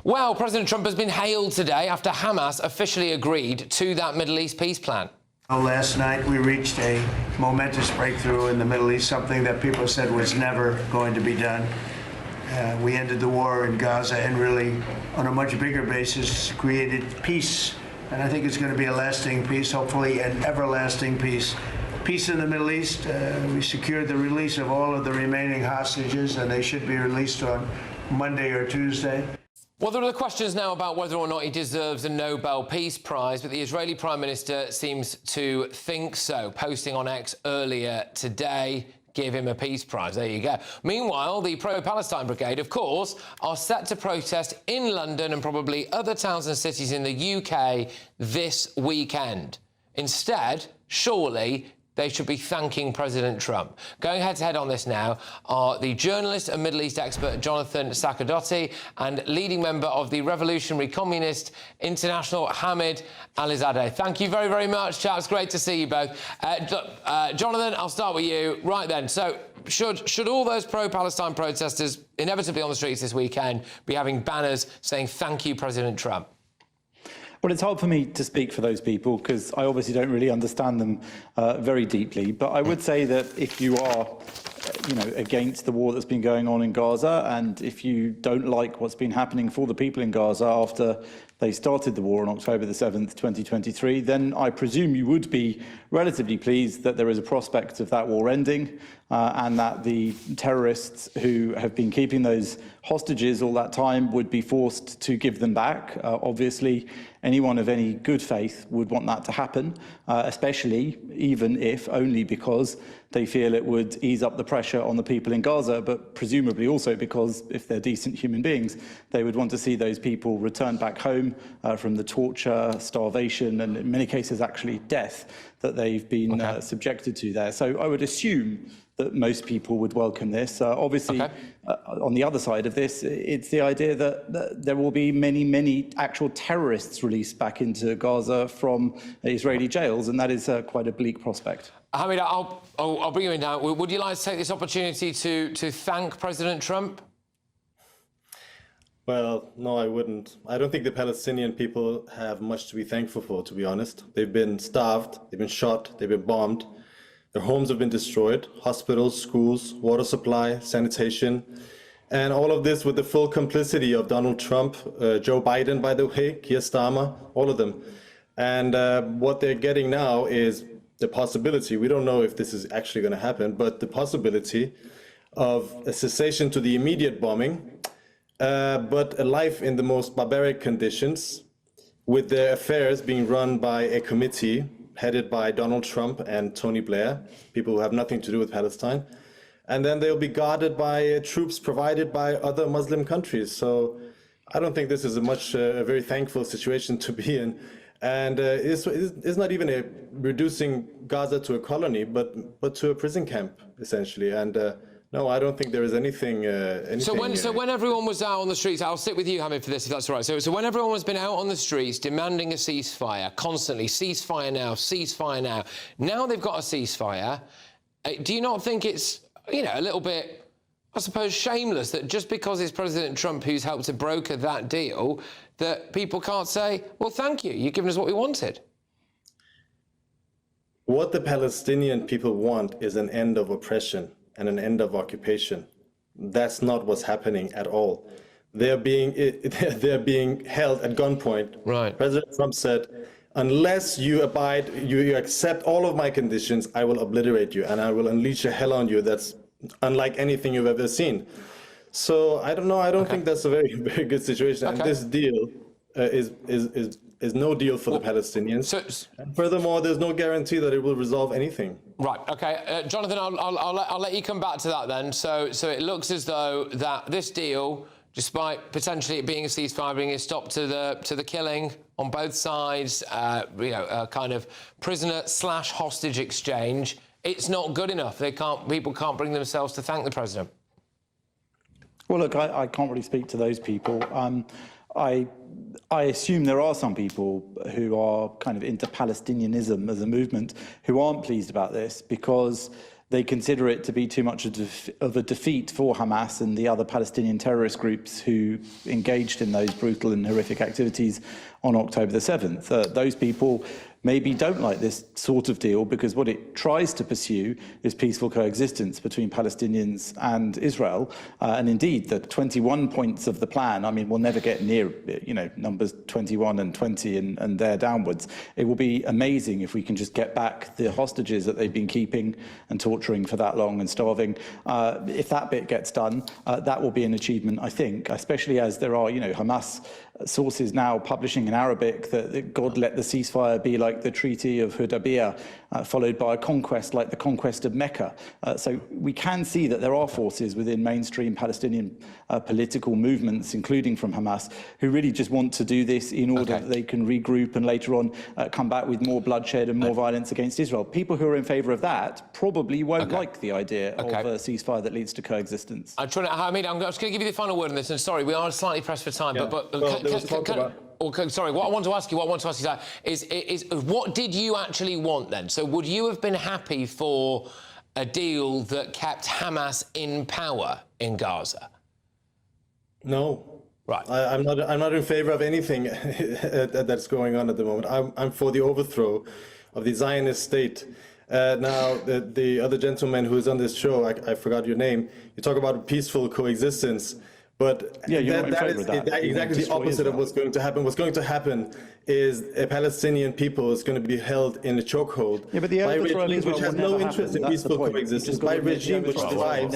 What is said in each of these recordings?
Well, President Trump has been hailed today after Hamas officially agreed to that Middle East peace plan. Last night, we reached a momentous breakthrough in the Middle East, something that people said was never going to be done. We ended the war in Gaza and really, on a much bigger basis, created peace. And I think it's going to be a lasting peace, hopefully an everlasting peace. Peace in the Middle East. We secured the release of all of the remaining hostages, and they should be released on Monday or Tuesday. Well, there are questions now about whether or not he deserves a Nobel Peace Prize, but the Israeli Prime Minister seems to think so, posting on X earlier today. Give him a peace prize. There you go. Meanwhile, the pro-Palestine brigade, of course, are set to protest in London and probably other towns and cities in the UK this weekend. Instead, surely, they should be thanking President Trump. Going head-to-head on this now are the journalist and Middle East expert Jonathan Sakadotti and leading member of the Revolutionary Communist International, Hamid Alizadeh. Thank you very, very much, chaps. Great to see you both. Jonathan, I'll start with you. Right then, so should all those pro-Palestine protesters inevitably on the streets this weekend be having banners saying thank you, President Trump? Well, it's hard for me to speak for those people because I obviously don't really understand them very deeply. But I would say that if you are, against the war that's been going on in Gaza, and if you don't like what's been happening for the people in Gaza after they started the war on October the 7th, 2023, then I presume you would be relatively pleased that there is a prospect of that war ending and that the terrorists who have been keeping those hostages all that time would be forced to give them back. Obviously, anyone of any good faith would want that to happen, especially even if only because they feel it would ease up the pressure on the people in Gaza, but presumably also because if they're decent human beings, they would want to see those people returned back home from the torture, starvation, and in many cases actually death that they've been subjected to there. So I would assume that most people would welcome this. Obviously, on the other side of this, it's the idea that there will be many, many actual terrorists released back into Gaza from Israeli jails, and that is quite a bleak prospect. Hamid, I'll bring you in now. Would you like to take this opportunity to thank President Trump? Well, no, I wouldn't. I don't think the Palestinian people have much to be thankful for, to be honest. They've been starved, they've been shot, they've been bombed. Their homes have been destroyed, hospitals, schools, water supply, sanitation, and all of this with the full complicity of Donald Trump, Joe Biden, by the way, Keir Starmer, all of them. And what they're getting now is the possibility, we don't know if this is actually going to happen, but the possibility of a cessation to the immediate bombing, but a life in the most barbaric conditions, with their affairs being run by a committee headed by Donald Trump and Tony Blair, people who have nothing to do with Palestine. And then they'll be guarded by troops provided by other Muslim countries. So I don't think this is a very thankful situation to be in. And it's not even reducing Gaza to a colony, but to a prison camp, essentially. And no, I don't think there is anything. So when everyone was out on the streets, I'll sit with you, Hamid, for this, if that's all right. So when everyone has been out on the streets demanding a ceasefire, constantly, ceasefire now, now they've got a ceasefire, do you not think it's, a little bit, I suppose, shameless that just because it's President Trump who's helped to broker that deal, that people can't say, well, thank you, you've given us what we wanted? What the Palestinian people want is an end of oppression and an end of occupation. That's not what's happening at all. They're being held at gunpoint. Right. President Trump said, unless you accept all of my conditions, I will obliterate you and I will unleash a hell on you that's unlike anything you've ever seen. So I don't know. I don't think that's a very, very good situation. And this deal is no deal for the Palestinians. And furthermore, there's no guarantee that it will resolve anything. Right. Okay, Jonathan, I'll let you come back to that then. So it looks as though that this deal, despite potentially it being a ceasefire, being a stop to the killing on both sides, a kind of prisoner/hostage exchange, it's not good enough. People can't bring themselves to thank the president. Well, look, I can't really speak to those people. I assume there are some people who are kind of into Palestinianism as a movement who aren't pleased about this because they consider it to be too much of a defeat for Hamas and the other Palestinian terrorist groups who engaged in those brutal and horrific activities on October the 7th. Those people maybe don't like this sort of deal because what it tries to pursue is peaceful coexistence between Palestinians and Israel. And indeed, the 21 points of the plan, I mean, we'll never get near, numbers 21 and 20 and there downwards. It will be amazing if we can just get back the hostages that they've been keeping and torturing for that long and starving. If that bit gets done, that will be an achievement, I think, especially as there are, Hamas sources now publishing in Arabic that God let the ceasefire be like the Treaty of Hudaybiyah, followed by a conquest like the conquest of Mecca. So we can see that there are forces within mainstream Palestinian political movements, including from Hamas, who really just want to do this in order that they can regroup and later on come back with more bloodshed and more violence against Israel. People who are in favour of that probably won't like the idea of a ceasefire that leads to coexistence. I'm just going to give you the final word on this, and sorry, we are slightly pressed for time, sorry, what I want to ask you is what did you actually want then? So would you have been happy for a deal that kept Hamas in power in Gaza? No. Right. I'm not in favor of anything that's going on at the moment. I'm for the overthrow of the Zionist state. Now, the other gentleman who's on this show, I forgot your name, you talk about peaceful coexistence. But that is exactly the opposite of what's going to happen. What's going to happen is a Palestinian people is going to be held in a chokehold by a regime which has no interest in peaceful coexistence, by a regime which thrives,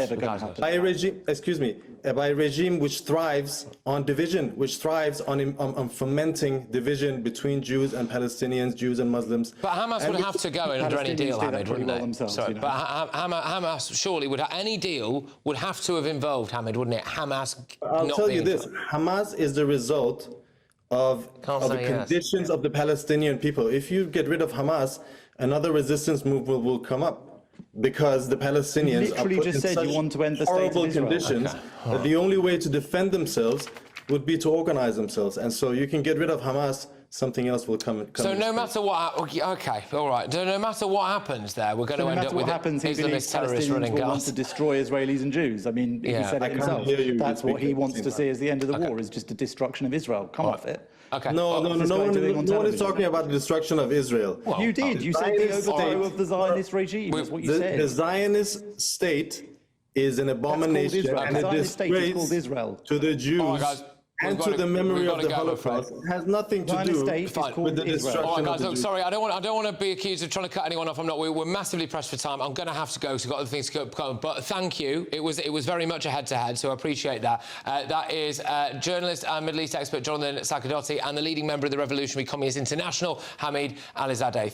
by a regime which thrives on division, which thrives on fomenting division between Jews and Palestinians, Jews and Muslims. But Hamas would have to go under any deal, Hamid, wouldn't they? Sorry, but Hamas surely would any deal would have to have involved Hamid, wouldn't it? Hamas. I'll tell you this: Hamas is the result of the conditions of the Palestinian people. If you get rid of Hamas, another resistance movement will come up because the Palestinians are put in such horrible conditions that the only way to defend themselves would be to organize themselves. And so you can get rid of Hamas, something else will come so no matter what, all right. So no matter what happens there, we're going to end up with Islamist terrorists running Gaza. Want to destroy Israelis and Jews. I mean, he said it himself. That's what he wants to see as the end of the war, is just the destruction of Israel. Come off it. No one is talking about the destruction of Israel. Well, you did. You said the overthrow of the Zionist regime. That's what you said. The Zionist state is an abomination and a disgrace to the Jews. And to the memory of the Holocaust has nothing to do with the destruction of the Jews. Sorry, I don't want to be accused of trying to cut anyone off. I'm not. We're massively pressed for time. I'm going to have to go, so I've got other things to go. But thank you. It was very much a head-to-head, so I appreciate that. That is journalist and Middle East expert Jonathan Sakadotti and the leading member of the Revolutionary Communist International, Hamid Alizadeh.